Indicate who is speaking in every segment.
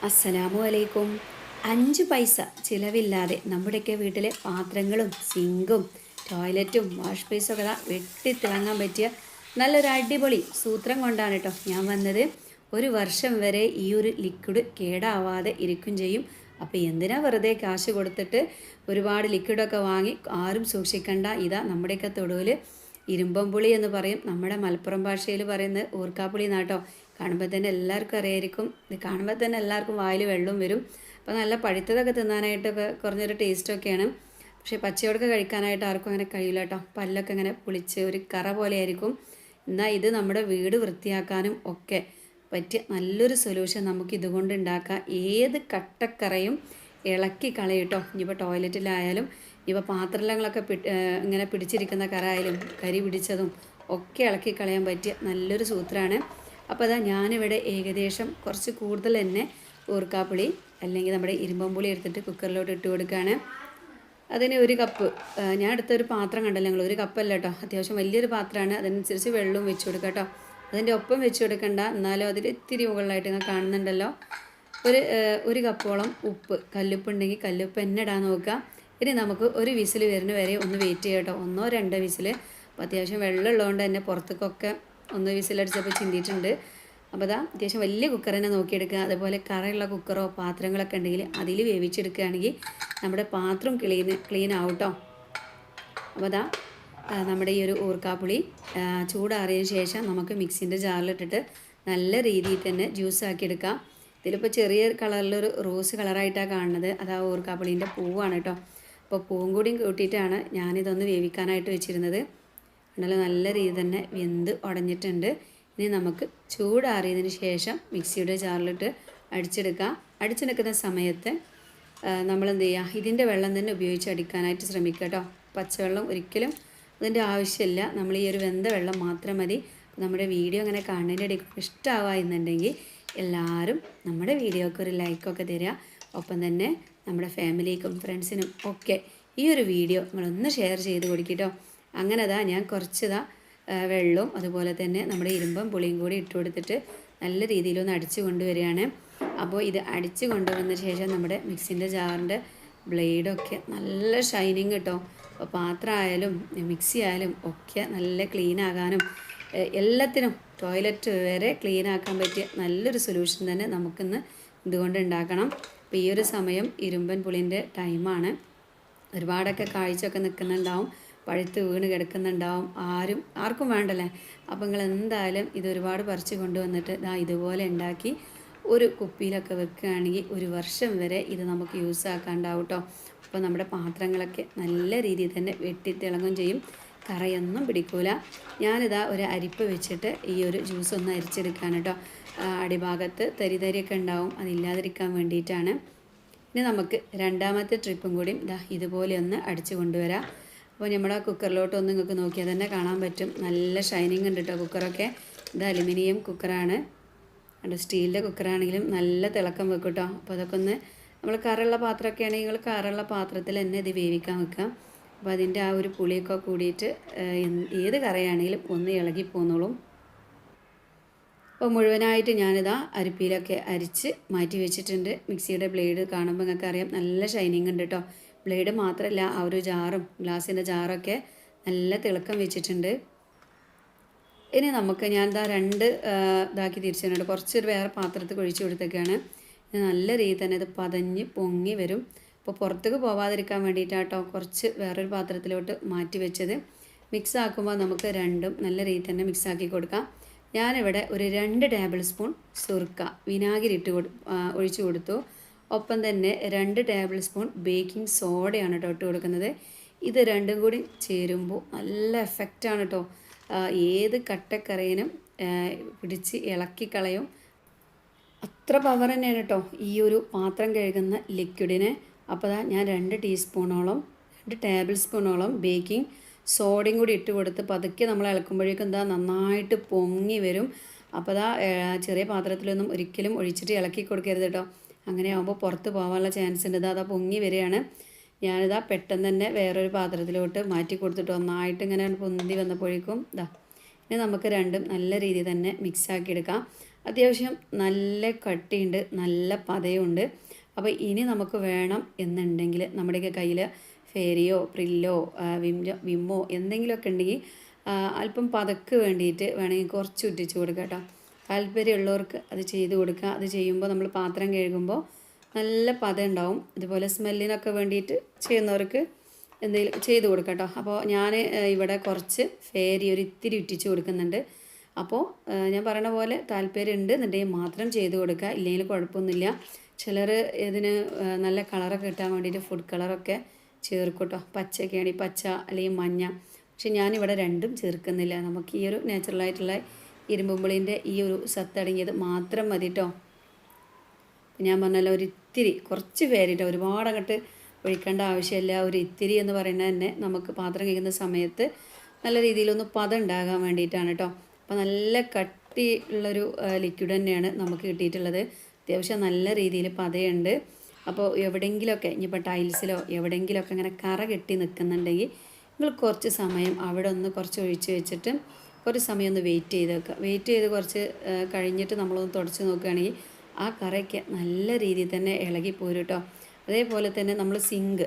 Speaker 1: അസ്സലാമു അലൈക്കും. 5 പൈസ ചിലവില്ലാതെ നമ്മുടെയൊക്കെ വീട്ടിലെ പാത്രങ്ങളും സിങ്കും ടോയ്ലറ്റും വാഷ് ബേസൊക്കെ വെട്ടിത്തിളങ്ങാൻ പറ്റിയ നല്ലൊരു അടിപൊളി സൂത്രം കൊണ്ടാണ് കേട്ടോ ഞാൻ വന്നത്. ഒരു വർഷം വരെ ഈ ഒരു ലിക്വിഡ് കേടാവാതെ ഇരിക്കും ചെയ്യും. അപ്പോൾ എന്തിനാ വെറുതെ കാശ് കൊടുത്തിട്ട് ഒരുപാട് ലിക്വിഡൊക്കെ വാങ്ങി ആരും സൂക്ഷിക്കണ്ട. ഇതാ നമ്മുടെയൊക്കെ തൊടുവിൽ ഇരുമ്പംപുളി എന്ന് പറയും, നമ്മുടെ മലപ്പുറം ഭാഷയിൽ പറയുന്നത് ഊർക്കാപ്പുളി എന്നാട്ടോ. കാണുമ്പോൾ തന്നെ എല്ലാവർക്കും അറിയായിരിക്കും. ഇത് കാണുമ്പോൾ തന്നെ എല്ലാവർക്കും വായിൽ വെള്ളം വരും. അപ്പോൾ നല്ല പഴുത്തതൊക്കെ തിന്നാനായിട്ടൊക്കെ കുറഞ്ഞൊരു ടേസ്റ്റൊക്കെയാണ്. പക്ഷേ പച്ചയോടൊക്കെ കഴിക്കാനായിട്ട് ആർക്കും അങ്ങനെ കഴിയില്ല കേട്ടോ. പല്ലൊക്കെ ഇങ്ങനെ പുളിച്ച് ഒരു കറ പോലെ ആയിരിക്കും. എന്നാൽ ഇത് നമ്മുടെ വീട് വൃത്തിയാക്കാനും ഒക്കെ പറ്റിയ നല്ലൊരു സൊല്യൂഷൻ നമുക്ക് ഇതുകൊണ്ട് ഉണ്ടാക്കാം. ഏത് കട്ടക്കറയും ഇളക്കി കളയിട്ടോ. ഇനിയിപ്പോൾ ടോയ്ലറ്റിലായാലും ഇപ്പോൾ പാത്രങ്ങളൊക്കെ ഇങ്ങനെ പിടിച്ചിരിക്കുന്ന കറ ആയാലും കരി പിടിച്ചതും ഒക്കെ ഇളക്കി കളയാൻ പറ്റിയ നല്ലൊരു സൂത്രമാണ്. അപ്പോൾ അതാ ഞാനിവിടെ ഏകദേശം കുറച്ച് കൂടുതൽ തന്നെ ഊർക്കാപ്പുളി അല്ലെങ്കിൽ നമ്മുടെ ഇരുമ്പമ്പുളി എടുത്തിട്ട് കുക്കറിലോട്ട് ഇട്ട് കൊടുക്കുകയാണ്. അതിന് ഒരു കപ്പ് ഞാൻ എടുത്തൊരു പാത്രം കണ്ടല്ലോ ഞങ്ങൾ, ഒരു കപ്പല്ല കേട്ടോ, അത്യാവശ്യം വലിയൊരു പാത്രമാണ്. അതിനനുസരിച്ച് വെള്ളവും വെച്ച് കൊടുക്കുക കേട്ടോ. അതിൻ്റെ ഒപ്പം വെച്ച് കൊടുക്കണ്ട, എന്നാലും അതിൽ ഇത്തിരി മുകളിലായിട്ട് നിങ്ങൾ കാണുന്നുണ്ടല്ലോ. ഒരു കപ്പോളം ഉപ്പ്, കല്ലുപ്പ് ഉണ്ടെങ്കിൽ കല്ലുപ്പ് തന്നെ ഇടാൻ നോക്കുക. ഇനി നമുക്ക് ഒരു വിസിൽ വരുന്ന വരെ ഒന്ന് വെയിറ്റ് ചെയ്യാം കേട്ടോ. 1-2 വിസിൽ. അപ്പോൾ അത്യാവശ്യം വെള്ളം ഉള്ളതുകൊണ്ട് തന്നെ പുറത്തേക്കൊക്കെ ഒന്ന് വിസിലടിച്ചപ്പോൾ ചിന്തിയിട്ടുണ്ട്. അപ്പോൾ അതാ അത്യാവശ്യം വലിയ കുക്കർ തന്നെ നോക്കിയെടുക്കുക. അതുപോലെ കറയുള്ള കുക്കറോ പാത്രങ്ങളൊക്കെ ഉണ്ടെങ്കിൽ അതിൽ വേവിച്ചെടുക്കുകയാണെങ്കിൽ നമ്മുടെ പാത്രം ക്ലീൻ ആവും കേട്ടോ. അപ്പോൾ അതാ നമ്മുടെ ഈ ഒരു ഊർക്കാപ്പുളി ചൂടാറിയതിന് ശേഷം നമുക്ക് മിക്സിൻ്റെ ജാറിലിട്ടിട്ട് നല്ല രീതിയിൽ തന്നെ ജ്യൂസാക്കി എടുക്കാം. ഇതിലിപ്പോൾ ചെറിയ കളറിലൊരു റോസ് കളറായിട്ടാണ് കാണുന്നത്, അത് ആ ഊർക്കാപ്പുളീൻ്റെ പൂവാണ് കേട്ടോ. അപ്പോൾ പൂവും കൂടിയും കൂട്ടിയിട്ടാണ് ഞാനിതൊന്ന് വേവിക്കാനായിട്ട് വെച്ചിരുന്നത്. എന്നാലും നല്ല രീതിയിൽ തന്നെ വെന്ത് ഉടഞ്ഞിട്ടുണ്ട്. ഇനി നമുക്ക് ചൂടാറിയതിന് ശേഷം മിക്സിയുടെ ജാറിലിട്ട് അടിച്ചെടുക്കാം. അടിച്ചെടുക്കുന്ന സമയത്ത് നമ്മളെന്ത് ചെയ്യുക, ഇതിൻ്റെ വെള്ളം തന്നെ ഉപയോഗിച്ച് അടിക്കാനായിട്ട് ശ്രമിക്കുക കേട്ടോ. പച്ചവെള്ളം ഒരിക്കലും അതിൻ്റെ ആവശ്യമില്ല, നമ്മൾ ഈ ഒരു വെന്ത വെള്ളം മാത്രം മതി. നമ്മുടെ വീഡിയോ അങ്ങനെ കാണുന്നതിൻ്റെ ഇടയിൽ ഇഷ്ടമാവുക എന്നുണ്ടെങ്കിൽ എല്ലാവരും നമ്മുടെ വീഡിയോക്ക് ഒരു ലൈക്കൊക്കെ തരിക. ഒപ്പം തന്നെ നമ്മുടെ ഫാമിലിക്കും ഫ്രണ്ട്സിനും ഒക്കെ ഈ ഒരു വീഡിയോ നിങ്ങളൊന്ന് ഷെയർ ചെയ്ത് കൊടുക്കിട്ടോ. അങ്ങനെ ഞാൻ കുറച്ച് വെള്ളവും അതുപോലെ തന്നെ നമ്മുടെ ഇരുമ്പും പുളിയും കൂടി ഇട്ട് കൊടുത്തിട്ട് നല്ല രീതിയിലൊന്ന് അടിച്ചു കൊണ്ടുവരികയാണ്. അപ്പോൾ ഇത് അടിച്ചു കൊണ്ടുവന്ന ശേഷം നമ്മുടെ മിക്സിൻ്റെ ജാറിൻ്റെ ബ്ലേഡൊക്കെ നല്ല ഷൈനിങ് കിട്ടും. അപ്പോൾ പാത്രമായാലും മിക്സി ആയാലും ഒക്കെ നല്ല ക്ലീൻ ആകാനും എല്ലാത്തിനും ടോയ്ലറ്റ് വരെ ക്ലീൻ ആക്കാൻ പറ്റിയ നല്ലൊരു സൊല്യൂഷൻ തന്നെ നമുക്കിന്ന് ഇതുകൊണ്ട് ഉണ്ടാക്കണം. അപ്പോൾ ഈ ഒരു സമയം ഇരുമ്പൻ പുളിൻ്റെ ടൈമാണ്. ഒരുപാടൊക്കെ കാഴ്ചയൊക്കെ നിൽക്കുന്നുണ്ടാവും, പഴുത്ത് വീണ് കിടക്കുന്നുണ്ടാവും, ആർക്കും വേണ്ടല്ലേ. അപ്പോൾ നിങ്ങൾ എന്തായാലും ഇതൊരുപാട് പറിച്ച് കൊണ്ടുവന്നിട്ട് ഇതുപോലെ ഉണ്ടാക്കി ഒരു കുപ്പിയിലൊക്കെ വെക്കുകയാണെങ്കിൽ ഒരു വർഷം വരെ ഇത് നമുക്ക് യൂസ് ആക്കാണ്ടാവും കേട്ടോ. അപ്പോൾ നമ്മുടെ പാത്രങ്ങളൊക്കെ നല്ല രീതിയിൽ തന്നെ വെട്ടിത്തിളങ്ങും ചെയ്യും, കറയൊന്നും പിടിക്കൂല. ഞാനിതാ ഒരു അരിപ്പ് വെച്ചിട്ട് ഈ ഒരു ജ്യൂസ് ഒന്ന് അരിച്ചെടുക്കുകയാണ് കേട്ടോ. അടിഭാഗത്ത് തരിയൊക്കെ ഉണ്ടാവും, അതില്ലാതിരിക്കാൻ വേണ്ടിയിട്ടാണ്. ഇനി നമുക്ക് രണ്ടാമത്തെ ട്രിപ്പും കൂടി ഇതുപോലെ ഒന്ന് അടിച്ചു കൊണ്ടുവരാം. അപ്പോൾ നമ്മുടെ കുക്കറിലോട്ട് ഒന്ന് നിങ്ങൾക്ക് നോക്കിയാൽ തന്നെ കാണാൻ പറ്റും, നല്ല ഷൈനിങ് ഉണ്ട് കേട്ടോ കുക്കറൊക്കെ. ഇത് അലുമിനിയം കുക്കറാണ്, സ്റ്റീലിൻ്റെ കുക്കറാണെങ്കിലും നല്ല തിളക്കം വെക്കും കേട്ടോ. അപ്പോൾ അതൊക്കെ ഒന്ന് നമ്മൾ കറുള്ള പാത്രമൊക്കെ ആണെങ്കിൽ നിങ്ങൾ കറുള്ള പാത്രത്തിൽ തന്നെ ഇത് വേവിക്കാൻ വെക്കാം. അപ്പോൾ അതിൻ്റെ ആ ഒരു പുളിയൊക്കെ കൂടിയിട്ട് ഏത് കറിയാണെങ്കിലും ഒന്ന് ഇളകി പോന്നോളും. അപ്പോൾ മുഴുവനായിട്ട് ഞാനിതാ അരിപ്പിയിലൊക്കെ അരിച്ച് മാറ്റി വെച്ചിട്ടുണ്ട്. മിക്സിയുടെ ബ്ലേഡ് കാണുമ്പോൾ നിങ്ങൾക്ക് അറിയാം നല്ല ഷൈനിങ് ഉണ്ട് കേട്ടോ. ബ്ലേഡ് മാത്രമല്ല ആ ഒരു ജാറും ഗ്ലാസിൻ്റെ ജാറൊക്കെ നല്ല തിളക്കം വെച്ചിട്ടുണ്ട്. ഇനി നമുക്ക് ഞാൻ രണ്ട് ഇതാക്കി തിരിച്ചിട്ടുണ്ട്, കുറച്ചൊരു വേറെ പാത്രത്തിൽ ഒഴിച്ച് കൊടുത്തൊക്കെയാണ്. നല്ല രീതിയിൽ തന്നെ ഇത് പതഞ്ഞ് പൊങ്ങി വരും. അപ്പോൾ പുറത്തേക്ക് പോവാതിരിക്കാൻ വേണ്ടിയിട്ടാട്ടോ കുറച്ച് വേറൊരു പാത്രത്തിലോട്ട് മാറ്റി വെച്ചത്. മിക്സ് ആക്കുമ്പോൾ നമുക്ക് രണ്ടും നല്ല രീതിയിൽ തന്നെ മിക്സ് ആക്കി കൊടുക്കാം. ഞാനിവിടെ ഒരു 2 ടേബിൾ സ്പൂൺ സുർക്ക വിനാഗിരി ഒഴിച്ചു കൊടുത്തു. ഒപ്പം തന്നെ 2 ടേബിൾ സ്പൂൺ ബേക്കിംഗ് സോഡയാണ് കേട്ടോ ഇട്ട് കൊടുക്കുന്നത്. ഇത് രണ്ടും കൂടി ചേരുമ്പോൾ നല്ല എഫക്റ്റാണ് കേട്ടോ. ഏത് കട്ടക്കറിയിനും പിടിച്ച് ഇളക്കി കളയും, അത്ര പവർ തന്നെയാണ് കേട്ടോ ഈ ഒരു പാത്രം കഴുകുന്ന ലിക്വിഡിന്. അപ്പോൾ ഞാൻ 2 ടേബിൾ സ്പൂണോളം ബേക്കിംഗ് സോഡയും കൂടി ഇട്ട് കൊടുത്ത് പതുക്കെ നമ്മൾ ഇളക്കുമ്പോഴേക്കും നന്നായിട്ട് പൊങ്ങി വരും. അപ്പോൾ ചെറിയ പാത്രത്തിലൊന്നും ഒരിക്കലും ഒഴിച്ചിട്ട് ഇളക്കി കൊടുക്കരുത് കേട്ടോ. അങ്ങനെ ആകുമ്പോൾ പുറത്ത് പോകാനുള്ള ചാൻസ് ഉണ്ട്. അതാ പൊങ്ങി വരികയാണ്. ഞാനിതാ പെട്ടെന്ന് തന്നെ വേറൊരു പാത്രത്തിലോട്ട് മാറ്റി കൊടുത്തിട്ട് ഒന്നായിട്ട് ഇങ്ങനെ പൊന്തി വന്നപ്പോഴേക്കും ഇനി നമുക്ക് രണ്ടും നല്ല രീതിയിൽ തന്നെ മിക്സാക്കി എടുക്കാം. അത്യാവശ്യം നല്ല കട്ടിയുണ്ട്, നല്ല പതയുണ്ട്. അപ്പോൾ ഇനി നമുക്ക് വേണം എന്നുണ്ടെങ്കിൽ നമ്മുടെയൊക്കെ കയ്യിൽ ഫേരിയോ പ്രില്ലോ വിമ്മോ എന്തെങ്കിലുമൊക്കെ ഉണ്ടെങ്കിൽ അല്പം പതക്ക് വേണ്ടിയിട്ട് വേണമെങ്കിൽ കുറച്ച് ഉറ്റിച്ച് കൊടുക്കുക കേട്ടോ. താല്പര്യമുള്ളവർക്ക് അത് ചെയ്ത് കൊടുക്കുക. അത് ചെയ്യുമ്പോൾ നമ്മൾ പാത്രം കഴുകുമ്പോൾ നല്ല പത ഉണ്ടാവും. അതുപോലെ സ്മെല്ലിനൊക്കെ വേണ്ടിയിട്ട് ചെയ്യുന്നവർക്ക് എന്തെങ്കിലും ചെയ്ത് കൊടുക്കാം കേട്ടോ. അപ്പോൾ ഞാൻ ഇവിടെ കുറച്ച് ഫേരി ഒരു ഇത്തിരി ഉറ്റിച്ച് കൊടുക്കുന്നുണ്ട്. അപ്പോൾ ഞാൻ പറയുന്ന പോലെ താല്പര്യം ഉണ്ട് എന്നുണ്ടെങ്കിൽ മാത്രം ചെയ്ത് കൊടുക്കുക, ഇല്ലെങ്കിൽ കുഴപ്പമൊന്നുമില്ല. ചിലർ ഇതിന് നല്ല കളറൊക്കെ കിട്ടാൻ വേണ്ടിയിട്ട് ഫുഡ് കളറൊക്കെ ചേർക്കും കേട്ടോ. പച്ചയൊക്കെയാണെങ്കിൽ പച്ച അല്ലെങ്കിൽ മഞ്ഞ. പക്ഷെ ഞാനിവിടെ രണ്ടും ചേർക്കുന്നില്ല. നമുക്ക് ഈ ഒരു നാച്ചുറലായിട്ടുള്ള ഇരുമ്പുളിൻ്റെ ഈ ഒരു സത്തടങ്ങിയത് മാത്രം മതി കേട്ടോ. ഞാൻ പറഞ്ഞല്ലോ ഒരു ഇത്തിരി കുറച്ച് പേരിട്ടോ, ഒരുപാട് അങ്ങോട്ട് ഒഴിക്കേണ്ട ആവശ്യമില്ല. ഒരു ഇത്തിരി എന്ന് പറയുന്നത് തന്നെ നമുക്ക് പാത്രം കഴിക്കുന്ന സമയത്ത് നല്ല രീതിയിലൊന്ന് പദം ഉണ്ടാകാൻ വേണ്ടിയിട്ടാണ് കേട്ടോ. അപ്പോൾ നല്ല കട്ടിയുള്ളൊരു ലിക്വിഡ് തന്നെയാണ് നമുക്ക് കിട്ടിയിട്ടുള്ളത്. അത്യാവശ്യം നല്ല രീതിയിൽ പതയുണ്ട്. അപ്പോൾ എവിടെയെങ്കിലുമൊക്കെ ഇനിയിപ്പോൾ ടൈൽസിലോ എവിടെയെങ്കിലുമൊക്കെ ഇങ്ങനെ കറ കെട്ടി നിൽക്കുന്നുണ്ടെങ്കിൽ നിങ്ങൾ കുറച്ച് സമയം അവിടെ ഒന്ന് കുറച്ച് ഒഴിച്ച് വെച്ചിട്ട് കുറച്ച് സമയം ഒന്ന് വെയിറ്റ് ചെയ്ത് വെക്കുക. വെയിറ്റ് ചെയ്ത് കുറച്ച് കഴിഞ്ഞിട്ട് നമ്മളൊന്ന് തുടച്ച് നോക്കുകയാണെങ്കിൽ ആ കറയൊക്കെ നല്ല രീതിയിൽ തന്നെ ഇളകിപ്പോരും കേട്ടോ. അതേപോലെ തന്നെ നമ്മൾ സിങ്ക്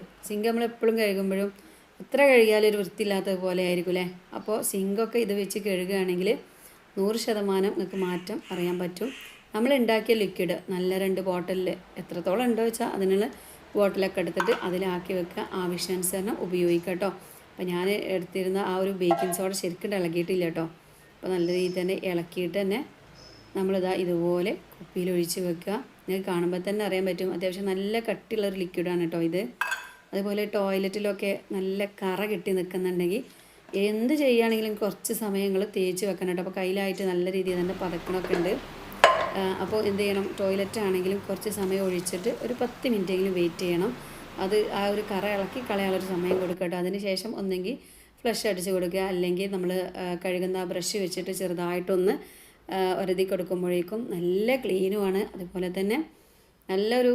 Speaker 1: നമ്മൾ എപ്പോഴും കഴുകുമ്പോഴും എത്ര കഴുകിയാലും ഒരു വൃത്തിയില്ലാത്തത് പോലെ ആയിരിക്കും അല്ലേ. അപ്പോൾ സിങ്കൊക്കെ ഇത് വെച്ച് കഴുകുകയാണെങ്കിൽ 100% നിങ്ങൾക്ക് മാറ്റം അറിയാൻ പറ്റും. നമ്മൾ ഉണ്ടാക്കിയ ലിക്വിഡ് നല്ല 2 ബോട്ടിലിൽ എത്രത്തോളം ഉണ്ടോ വെച്ചാൽ അതിനുള്ള ബോട്ടിലൊക്കെ എടുത്തിട്ട് അതിലാക്കി വെക്കുക. ആവശ്യാനുസരണം ഉപയോഗിക്കുക കേട്ടോ. അപ്പോൾ ഞാൻ എടുത്തിരുന്ന ആ ഒരു ബേക്കിംഗ് സോഡ ശരിക്കും ഇളകിയിട്ടില്ല കേട്ടോ. അപ്പോൾ നല്ല രീതിയിൽ തന്നെ ഇളക്കിയിട്ട് തന്നെ നമ്മളിതാ ഇതുപോലെ കുപ്പിയിൽ ഒഴിച്ച് വെക്കുക. നിങ്ങൾക്ക് കാണുമ്പോൾ തന്നെ അറിയാൻ പറ്റും അത്യാവശ്യം നല്ല കട്ടിയുള്ളൊരു ലിക്വിഡാണ് കേട്ടോ ഇത്. അതുപോലെ ടോയ്ലറ്റിലൊക്കെ നല്ല കറ കെട്ടി നിൽക്കുന്നുണ്ടെങ്കിൽ എന്ത് ചെയ്യുകയാണെങ്കിലും കുറച്ച് സമയങ്ങൾ തേച്ച് വെക്കണം കേട്ടോ. അപ്പോൾ കയ്യിലായിട്ട് നല്ല രീതിയിൽ തന്നെ പതക്കണമൊക്കെ ഉണ്ട്. അപ്പോൾ എന്ത് ചെയ്യണം, ടോയ്ലറ്റ് ആണെങ്കിലും കുറച്ച് സമയം ഒഴിച്ചിട്ട് ഒരു 10 മിനിറ്റെങ്കിലും വെയിറ്റ് ചെയ്യണം. അത് ആ ഒരു കറ ഇളക്കി കളയാനുള്ളൊരു സമയം കൊടുക്കട്ടോ. അതിന് ശേഷം ഒന്നെങ്കിൽ ഫ്ലഷ് അടിച്ച് കൊടുക്കുക, അല്ലെങ്കിൽ നമ്മൾ കഴുകുന്ന ബ്രഷ് വെച്ചിട്ട് ചെറുതായിട്ടൊന്ന് ഒരതി കൊടുക്കുമ്പോഴേക്കും നല്ല ക്ലീനുമാണ്. അതുപോലെ തന്നെ നല്ലൊരു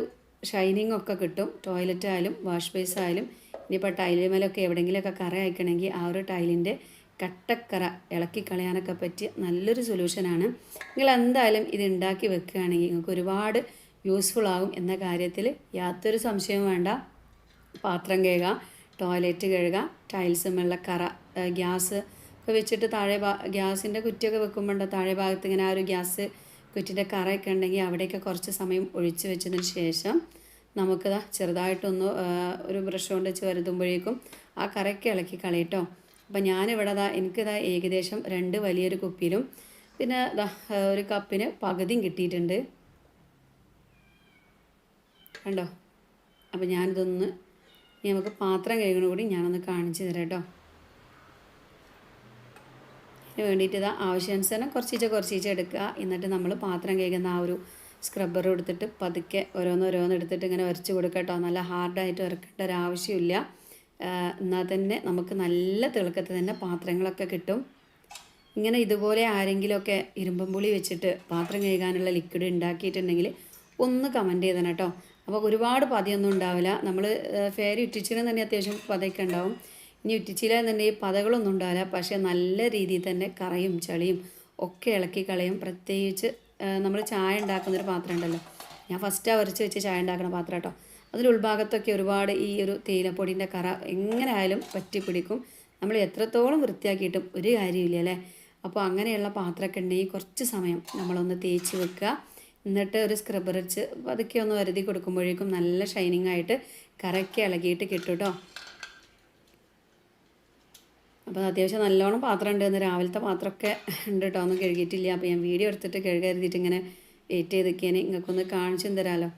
Speaker 1: ഷൈനിങ് ഒക്കെ കിട്ടും. ടോയ്ലറ്റ് ആയാലും വാഷ് ബേസ് ആയാലും ഇനിയിപ്പോൾ ടൈലിമേലൊക്കെ എവിടെയെങ്കിലുമൊക്കെ കറ അയക്കണമെങ്കിൽ ആ ഒരു ടൈലിൻ്റെ കട്ടക്കറ ഇളക്കി കളയാനൊക്കെ പറ്റിയ നല്ലൊരു സൊല്യൂഷനാണ്. നിങ്ങൾ എന്തായാലും ഇത് ഉണ്ടാക്കി വെക്കുകയാണെങ്കിൽ നിങ്ങൾക്ക് ഒരുപാട് യൂസ്ഫുൾ ആകും എന്ന കാര്യത്തിൽ യാതൊരു സംശയവും വേണ്ട. പാത്രം കഴുകുക, ടോയ്ലറ്റ് കഴുകുക, ടൈൽസുമുള്ള കറ, ഗ്യാസ് ഒക്കെ വെച്ചിട്ട് താഴെ ഗ്യാസിൻ്റെ കുറ്റിയൊക്കെ വെക്കുമ്പോണ്ടോ താഴെ ഭാഗത്ത് ഇങ്ങനെ ആ ഒരു ഗ്യാസ് കുറ്റിൻ്റെ കറയൊക്കെ ഉണ്ടെങ്കിൽ അവിടെയൊക്കെ കുറച്ച് സമയം ഒഴിച്ച് വെച്ചതിന് ശേഷം നമുക്കിതാ ചെറുതായിട്ടൊന്ന് ഒരു ബ്രഷ് കൊണ്ട് വെച്ച് വരുത്തുമ്പോഴേക്കും ആ കറയൊക്കെ ഇളക്കി കളയട്ടോ. അപ്പം ഞാനിവിടെ എനിക്കിതാ ഏകദേശം 2 വലിയൊരു കുപ്പിയിലും പിന്നെ ഒരു കപ്പിന് പകുതിയും കിട്ടിയിട്ടുണ്ട് കണ്ടോ. അപ്പം ഞാനിതൊന്ന് നമുക്ക് പാത്രം കഴുകണ കൂടി ഞാനൊന്ന് കാണിച്ചു തരാം കേട്ടോ. അതിന് വേണ്ടിയിട്ട് ആവശ്യാനുസരണം കുറച്ചീച്ച എടുക്കുക. എന്നിട്ട് നമ്മൾ പാത്രം കഴുകുന്ന ആ ഒരു സ്ക്രബ്ബർ എടുത്തിട്ട് പതുക്കെ ഓരോന്ന് എടുത്തിട്ട് ഇങ്ങനെ ഉരച്ച് കൊടുക്കുക കേട്ടോ. നല്ല ഹാർഡായിട്ട് ഉരക്കേണ്ട ഒരാവശ്യമില്ല. എന്നാൽ തന്നെ നമുക്ക് നല്ല തിളക്കത്തിൽ തന്നെ പാത്രങ്ങളൊക്കെ കിട്ടും. ഇങ്ങനെ ഇതുപോലെ ആരെങ്കിലുമൊക്കെ ഇരുമ്പുളി വെച്ചിട്ട് പാത്രം കഴുകാനുള്ള ലിക്വിഡ് ഉണ്ടാക്കിയിട്ടുണ്ടെങ്കിൽ ഒന്ന് കമൻറ്റ് ചെയ്തണം കേട്ടോ. അപ്പോൾ ഒരുപാട് പതയൊന്നും ഉണ്ടാവില്ല. നമ്മൾ ഫേരി ഉറ്റിച്ചിന് തന്നെ അത്യാവശ്യം പതയൊക്കെ ഉണ്ടാവും. ഇനി ഉറ്റിച്ചില്ല എന്നുണ്ടെങ്കിൽ പതകളൊന്നും ഉണ്ടാവില്ല. പക്ഷേ നല്ല രീതിയിൽ തന്നെ കറയും ചളിയും ഒക്കെ ഇളക്കി കളയും. പ്രത്യേകിച്ച് നമ്മൾ ചായ ഉണ്ടാക്കുന്നൊരു പാത്രം ഉണ്ടല്ലോ, ഞാൻ ഫസ്റ്റ് ഉരച്ച് വെച്ച് ചായ ഉണ്ടാക്കുന്ന പാത്രം കേട്ടോ. അതിൽ ഉൾഭാഗത്തൊക്കെ ഒരുപാട് ഈ ഒരു തേയിലപ്പൊടിൻ്റെ കറ എങ്ങനെ ആയാലും പറ്റിപ്പിടിക്കും. നമ്മൾ എത്രത്തോളം വൃത്തിയാക്കിയിട്ടും ഒരു കാര്യമില്ല അല്ലേ. അപ്പോൾ അങ്ങനെയുള്ള പാത്രമൊക്കെ ഉണ്ടെങ്കിൽ കുറച്ച് സമയം നമ്മളൊന്ന് തേച്ച് വെക്കുക. എന്നിട്ട് ഒരു സ്ക്രബ്ബർ വെച്ച് പതുക്കെ ഒന്ന് വരുതി കൊടുക്കുമ്പോഴേക്കും നല്ല ഷൈനിങ് ആയിട്ട് കറയൊക്കെ ഇളകിയിട്ട് കിട്ടും കേട്ടോ. അപ്പോൾ അത്യാവശ്യം നല്ലോണം പാത്രം ഉണ്ട്. ഇന്ന് രാവിലത്തെ പാത്രമൊക്കെ ഉണ്ട് കേട്ടോ, ഒന്നും കഴുകിയിട്ടില്ല. അപ്പോൾ ഞാൻ വീഡിയോ എടുത്തിട്ട് കഴുകരുതിയിട്ട് ഇങ്ങനെ വെയിറ്റ് ചെയ്ത് നിൽക്കാൻ നിങ്ങൾക്കൊന്ന് കാണിച്ചു തരാമല്ലോ.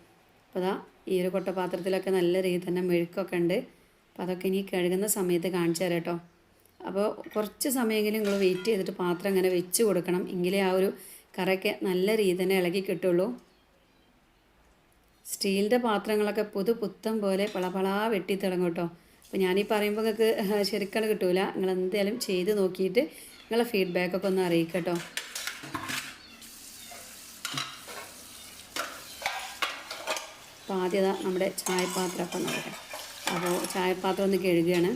Speaker 1: അപ്പോൾ ഈ ഒരു കൊട്ടപാത്രത്തിലൊക്കെ നല്ല രീതിയിൽ തന്നെ മെഴുക്കൊക്കെ ഉണ്ട്. അപ്പോൾ അതൊക്കെ ഇനി കഴുകുന്ന സമയത്ത് കാണിച്ചു തരാം കേട്ടോ. അപ്പോൾ കുറച്ച് സമയമെങ്കിലും നിങ്ങൾ വെയിറ്റ് ചെയ്തിട്ട് പാത്രം ഇങ്ങനെ വെച്ച് കൊടുക്കണം. എങ്കിലേ ആ ഒരു കറയൊക്കെ നല്ല രീതിയിൽ തന്നെ ഇളകി കിട്ടുള്ളൂ. സ്റ്റീലിൻ്റെ പാത്രങ്ങളൊക്കെ പുത്തം പോലെ പളപളാ വെട്ടി തിളങ്ങും കേട്ടോ. അപ്പോൾ ഞാനീ പറയുമ്പോൾ നിങ്ങൾക്ക് ശരിക്കും കിട്ടൂല. നിങ്ങൾ എന്തായാലും ചെയ്ത് നോക്കിയിട്ട് നിങ്ങളെ ഫീഡ്ബാക്കൊക്കെ ഒന്ന് അറിയിക്കുക കേട്ടോ. അപ്പോൾ ആദ്യത നമ്മുടെ ചായപാത്രമൊക്കെ നോക്കാം. അപ്പോൾ ചായപാത്രം ഒന്ന് കഴുകുകയാണ്.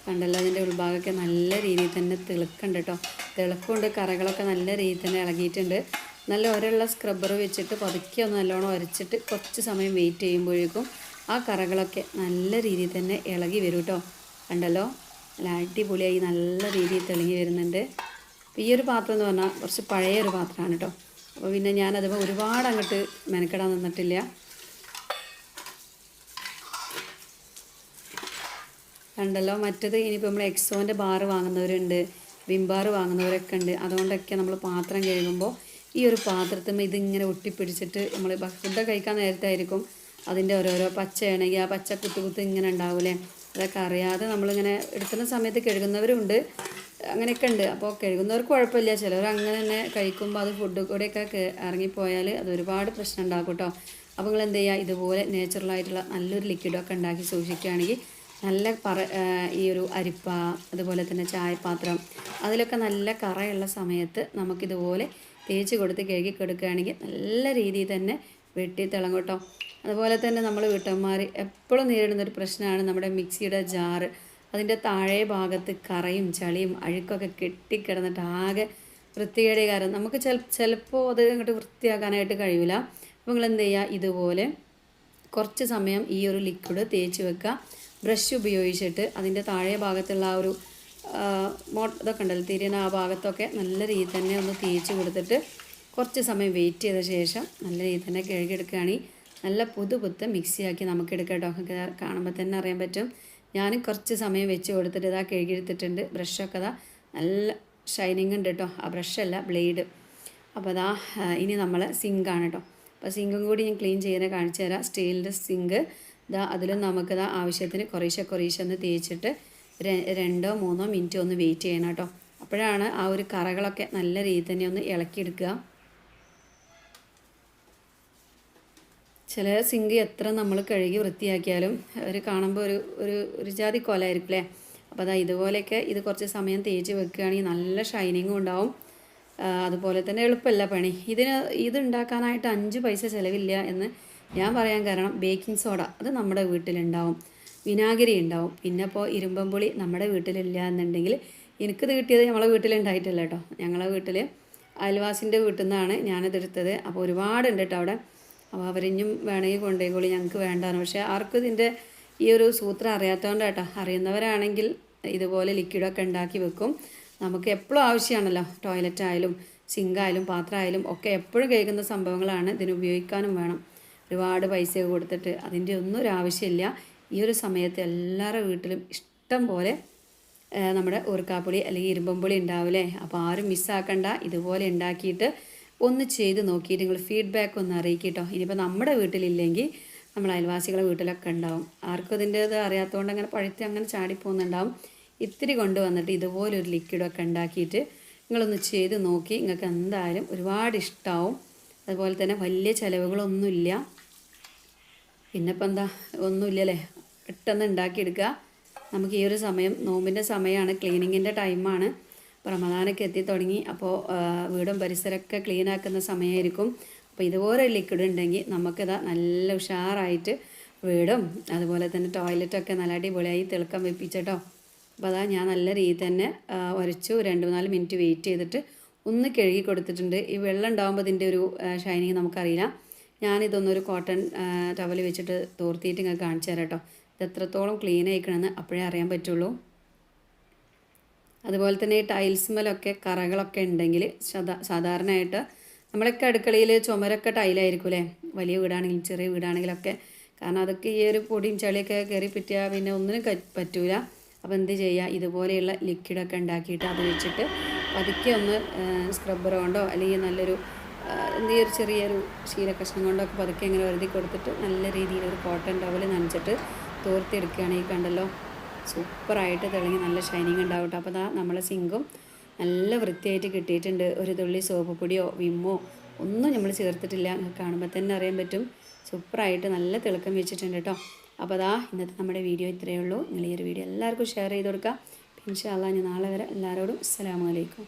Speaker 1: കണ്ടല്ലോ അതിൻ്റെ ഉൾഭാഗമൊക്കെ നല്ല രീതിയിൽ തന്നെ തിളക്കുന്നുണ്ട് കേട്ടോ. തിളക്കുകൊണ്ട് കറകളൊക്കെ നല്ല രീതിയിൽ തന്നെ ഇളകിയിട്ടുണ്ട്. നല്ല ഒരള്ള സ്ക്രബ്ബർ വെച്ചിട്ട് പതുക്കെ ഒന്ന് നല്ലോണം ഉരച്ചിട്ട് കുറച്ച് സമയം വെയിറ്റ് ചെയ്യുമ്പോഴേക്കും ആ കറകളൊക്കെ നല്ല രീതിയിൽ തന്നെ ഇളകി വരും കേട്ടോ. കണ്ടല്ലോ നല്ല അടിപൊളിയായി നല്ല രീതിയിൽ തെളിഞ്ഞ് വരുന്നുണ്ട്. അപ്പോൾ ഈ ഒരു പാത്രം എന്ന് പറഞ്ഞാൽ കുറച്ച് പഴയൊരു പാത്രമാണ് കേട്ടോ. അപ്പോൾ പിന്നെ ഞാനത് ഒരുപാട് അങ്ങോട്ട് മെനക്കെടാൻ നിന്നിട്ടില്ല. കണ്ടല്ലോ മറ്റത് ഇനിയിപ്പോൾ നമ്മൾ എക്സോൻ്റെ ബാറ് വാങ്ങുന്നവരുണ്ട്, വിം ബാർ വാങ്ങുന്നവരൊക്കെ ഉണ്ട്. അതുകൊണ്ടൊക്കെ നമ്മൾ പാത്രം കഴുകുമ്പോൾ ഈ ഒരു പാത്രത്തിൽ ഇതിങ്ങനെ ഒട്ടിപ്പിടിച്ചിട്ട് നമ്മൾ ഫുഡ് കഴിക്കാൻ നേരത്തായിരിക്കും അതിൻ്റെ ഓരോരോ പച്ചയാണെങ്കിൽ ആ പച്ച കുത്ത് ഇങ്ങനെ ഉണ്ടാവില്ലേ, അതൊക്കെ അറിയാതെ നമ്മളിങ്ങനെ എടുക്കുന്ന സമയത്ത് കഴുകുന്നവരുണ്ട്, അങ്ങനെയൊക്കെ ഉണ്ട്. അപ്പോൾ കഴുകുന്നവർക്ക് കുഴപ്പമില്ല. ചിലവർ അങ്ങനെ തന്നെ കഴിക്കുമ്പോൾ അത് ഫുഡ് കൂടെയൊക്കെ ഇറങ്ങിപ്പോയാൽ അത് ഒരുപാട് പ്രശ്നം ഉണ്ടാക്കും കേട്ടോ. അപ്പോൾ നിങ്ങൾ എന്ത് ചെയ്യുക, ഇതുപോലെ നാച്ചുറലായിട്ടുള്ള നല്ലൊരു ലിക്വിഡൊക്കെ ഉണ്ടാക്കി സൂക്ഷിക്കുകയാണെങ്കിൽ നല്ല ഈ ഒരു അരിപ്പ, അതുപോലെ തന്നെ ചായപാത്രം, അതിലൊക്കെ നല്ല കറയുള്ള സമയത്ത് നമുക്കിതുപോലെ തേച്ച് കൊടുത്ത് കഴുകി കൊടുക്കുകയാണെങ്കിൽ നല്ല രീതിയിൽ തന്നെ വെട്ടി തിളങ്ങും കേട്ടോ. അതുപോലെ തന്നെ നമ്മൾ വീട്ടമ്മമാർ എപ്പോഴും നേരിടുന്നൊരു പ്രശ്നമാണ് നമ്മുടെ മിക്സിയുടെ ജാറ്. അതിൻ്റെ താഴെ ഭാഗത്ത് കറയും ചളിയും അഴുക്കൊക്കെ കെട്ടിക്കിടന്നിട്ട് ആകെ വൃത്തികേടിയ കാരണം നമുക്ക് ചിലപ്പോൾ അത് ഇങ്ങോട്ട് വൃത്തിയാക്കാനായിട്ട് കഴിയില്ല. അപ്പോൾ നിങ്ങൾ എന്ത് ചെയ്യുക, ഇതുപോലെ കുറച്ച് സമയം ഈ ഒരു ലിക്വിഡ് തേച്ച് വെക്കുക. ബ്രഷ് ഉപയോഗിച്ചിട്ട് അതിൻ്റെ താഴെ ഭാഗത്തുള്ള ആ ഒരു ഇതൊക്കെ ഉണ്ടല്ലോ തിരിയുന്ന ആ ഭാഗത്തൊക്കെ നല്ല രീതിയിൽ തന്നെ ഒന്ന് തേച്ച് കൊടുത്തിട്ട് കുറച്ച് സമയം വെയിറ്റ് ചെയ്ത ശേഷം നല്ല രീതിയിൽ തന്നെ കഴുകിയെടുക്കുകയാണെങ്കിൽ നല്ല പുതുപുത്ത മിക്സിയാക്കി നമുക്ക് എടുക്കാം കേട്ടോ. കാണുമ്പോൾ തന്നെ അറിയാൻ പറ്റും. ഞാൻ കുറച്ച് സമയം വെച്ച് കൊടുത്തിട്ട് ഇതാ കഴുകിയെടുത്തിട്ടുണ്ട്. ബ്രഷൊക്കെ ഇതാ നല്ല ഷൈനിങ് ഉണ്ട് കേട്ടോ. ആ ബ്രഷല്ല, ബ്ലേഡ്. അപ്പോൾ അതാ ഇനി നമ്മൾ സിങ്കാണ് കേട്ടോ. അപ്പോൾ സിങ്കും കൂടി ഞാൻ ക്ലീൻ ചെയ്യുന്നത് കാണിച്ചു തരാം. സ്റ്റീലിൻ്റെ സിങ്ക് ഇതാ അതിലും നമുക്കിതാ ആവശ്യത്തിന് കുറേശ്ശെ ഒന്ന് തേച്ചിട്ട് 2-3 മിനിറ്റ് ഒന്ന് വെയിറ്റ് ചെയ്യണം കേട്ടോ. അപ്പോഴാണ് ആ ഒരു കറകളൊക്കെ നല്ല രീതിയിൽ തന്നെ ഒന്ന് ഇളക്കിയെടുക്കുക. ചില സിങ്ക് എത്ര നമ്മൾ കഴുകി വൃത്തിയാക്കിയാലും ഒരു കാണുമ്പോൾ ഒരു ജാതി കൊലയായിരിക്കും അല്ലേ. അപ്പോൾ അതാ ഇതുപോലെയൊക്കെ ഇത് കുറച്ച് സമയം തേച്ച് വെക്കുകയാണെങ്കിൽ നല്ല ഷൈനിങ്ങും ഉണ്ടാവും. അതുപോലെ തന്നെ എളുപ്പമല്ല പണി. ഇത് ഉണ്ടാക്കാനായിട്ട് 5 പൈസ ചിലവില്ല എന്ന് ഞാൻ പറയാൻ കാരണം ബേക്കിംഗ് സോഡ അത് നമ്മുടെ വീട്ടിലുണ്ടാവും, വിനാഗിരി ഉണ്ടാവും, പിന്നെ ഇപ്പോൾ ഇരുമ്പമ്പുളി നമ്മുടെ വീട്ടിലില്ല എന്നുണ്ടെങ്കിൽ എനിക്കിത് കിട്ടിയത് നമ്മളെ വീട്ടിലുണ്ടായിട്ടില്ല കേട്ടോ. ഞങ്ങളെ വീട്ടിൽ അയൽവാസിൻ്റെ വീട്ടിൽ നിന്നാണ് ഞാനിതെടുത്തത്. അപ്പോൾ ഒരുപാടുണ്ട് കേട്ടോ അവിടെ. അപ്പോൾ അവരിഞ്ഞും വേണമെങ്കിൽ കൊണ്ടുപോയിക്കോളി, ഞങ്ങൾക്ക് വേണ്ടാണ്. പക്ഷേ ആർക്കും ഇതിൻ്റെ ഈ ഒരു സൂത്രം അറിയാത്തതുകൊണ്ട് കേട്ടോ. അറിയുന്നവരാണെങ്കിൽ ഇതുപോലെ ലിക്വിഡൊക്കെ ഉണ്ടാക്കി വെക്കും. നമുക്ക് എപ്പോഴും ആവശ്യമാണല്ലോ, ടോയ്ലറ്റ് ആയാലും സിങ്കായാലും പാത്രമായാലും ഒക്കെ എപ്പോഴും കേൾക്കുന്ന സംഭവങ്ങളാണ്. ഇതിന് ഉപയോഗിക്കാനും വേണം. ഒരുപാട് പൈസ കൊടുത്തിട്ട് അതിൻ്റെ ഒന്നും ഒരു ആവശ്യമില്ല. ഈ ഒരു സമയത്ത് എല്ലാവരുടെ വീട്ടിലും ഇഷ്ടം പോലെ നമ്മുടെ ഊർക്കാപ്പൊടി അല്ലെങ്കിൽ ഇരുമ്പമ്പുളി ഉണ്ടാവില്ലേ. അപ്പോൾ ആരും മിസ്സാക്കണ്ട. ഇതുപോലെ ഉണ്ടാക്കിയിട്ട് ഒന്ന് ചെയ്ത് നോക്കിയിട്ട് നിങ്ങൾ ഫീഡ്ബാക്ക് ഒന്ന് അറിയിക്കട്ടോ. ഇനിയിപ്പോൾ നമ്മുടെ വീട്ടിലില്ലെങ്കിൽ നമ്മൾ അയൽവാസികളുടെ വീട്ടിലൊക്കെ ഉണ്ടാവും. ആർക്കും ഇതിൻ്റേത് അറിയാത്തതുകൊണ്ട് അങ്ങനെ പഴുത്തി അങ്ങനെ ചാടിപ്പോകുന്നുണ്ടാവും. ഇത്തിരി കൊണ്ടുവന്നിട്ട് ഇതുപോലൊരു ലിക്വിഡൊക്കെ ഉണ്ടാക്കിയിട്ട് നിങ്ങളൊന്ന് ചെയ്ത് നോക്കി. നിങ്ങൾക്ക് എന്തായാലും ഒരുപാട് ഇഷ്ടമാവും. അതുപോലെ തന്നെ വലിയ ചിലവുകളൊന്നുമില്ല. പിന്നെ ഇപ്പം എന്താ ഒന്നുമില്ലല്ലേ, പെട്ടെന്ന് ഉണ്ടാക്കിയെടുക്കുക. നമുക്ക് ഈ ഒരു സമയം നോമ്പിൻ്റെ സമയമാണ്, ക്ലീനിങ്ങിൻ്റെ ടൈമാണ്. റമദാനൊക്കെ എത്തി തുടങ്ങി. അപ്പോൾ വീടും പരിസരമൊക്കെ ക്ലീൻ ആക്കുന്ന സമയമായിരിക്കും. അപ്പോൾ ഇതുപോലെ ലിക്വിഡ് ഉണ്ടെങ്കിൽ നമുക്കിതാ നല്ല ഉഷാറായിട്ട് വീടും അതുപോലെ തന്നെ ടോയ്ലറ്റൊക്കെ നല്ല അടിപൊളിയായി തിളക്കം വെപ്പിച്ചിട്ടോ. അപ്പോൾ അതാ ഞാൻ നല്ല രീതിയിൽ തന്നെ ഉരച്ചു 2-4 മിനിറ്റ് വെയിറ്റ് ചെയ്തിട്ട് ഒന്ന് കഴുകി കൊടുത്തിട്ടുണ്ട്. ഈ വെള്ളം ഉണ്ടാകുമ്പോൾ ഇതിൻ്റെ ഒരു ഷൈനിങ് നമുക്കറിയില്ല. ഞാനിതൊന്നൊരു കോട്ടൺ ടവൽ വെച്ചിട്ട് തോർത്തിയിട്ട് ഇങ്ങനെ കാണിച്ചു തരാം കേട്ടോ. ഇത് എത്രത്തോളം ക്ലീൻ ആയിക്കണമെന്ന് അപ്പോഴേ അറിയാൻ പറ്റുള്ളൂ. അതുപോലെ തന്നെ ഈ ടൈൽസ്മേലൊക്കെ കറകളൊക്കെ ഉണ്ടെങ്കിൽ സാധാരണയായിട്ട് നമ്മളൊക്കെ അടുക്കളയിൽ ചുമരൊക്കെ ടൈലായിരിക്കും അല്ലേ, വലിയ വീടാണെങ്കിലും ചെറിയ വീടാണെങ്കിലൊക്കെ. കാരണം അതൊക്കെ ഈ ഒരു പൊടിയും ചളിയൊക്കെ കയറി പറ്റിയാൽ പിന്നെ ഒന്നിനും പറ്റൂല. അപ്പോൾ എന്ത് ചെയ്യുക, ഇതുപോലെയുള്ള ലിക്വിഡൊക്കെ ഉണ്ടാക്കിയിട്ട് അത് വെച്ചിട്ട് പതുക്കെ ഒന്ന് സ്ക്രബ്ബർ കൊണ്ടോ അല്ലെങ്കിൽ നല്ലൊരു എന്തെങ്കിലും ചെറിയൊരു ശീലക്കഷ്ണം കൊണ്ടൊക്കെ പതുക്കെ ഇങ്ങനെ വരുതി കൊടുത്തിട്ട് നല്ല രീതിയിലൊരു കോട്ടൺ ടവൽ നനച്ചിട്ട് തോർത്തിയെടുക്കുകയാണെങ്കിൽ കണ്ടല്ലോ സൂപ്പറായിട്ട് തിളങ്ങി നല്ല ഷൈനിങ് ഉണ്ടാവും കേട്ടോ. അപ്പോൾ നമ്മളെ സിങ്കും നല്ല വൃത്തിയായിട്ട് കിട്ടിയിട്ടുണ്ട്. ഒരു തുള്ളി സോപ്പ് പൊടിയോ വിമ്മോ ഒന്നും നമ്മൾ ചേർത്തിട്ടില്ല. കാണുമ്പോൾ തന്നെ അറിയാൻ പറ്റും. സൂപ്പറായിട്ട് നല്ല തിളക്കം വെച്ചിട്ടുണ്ട് കേട്ടോ. അപ്പോൾ ഇന്നത്തെ നമ്മുടെ വീഡിയോ ഇത്രയേ ഉള്ളൂ. നിങ്ങൾ ഈ ഒരു വീഡിയോ എല്ലാവർക്കും ഷെയർ ചെയ്ത് കൊടുക്കുക. ഇൻഷാ അല്ലാഹ് ഞാൻ നാളെ വരെ എല്ലാവരോടും അസ്സലാമു അലൈക്കും.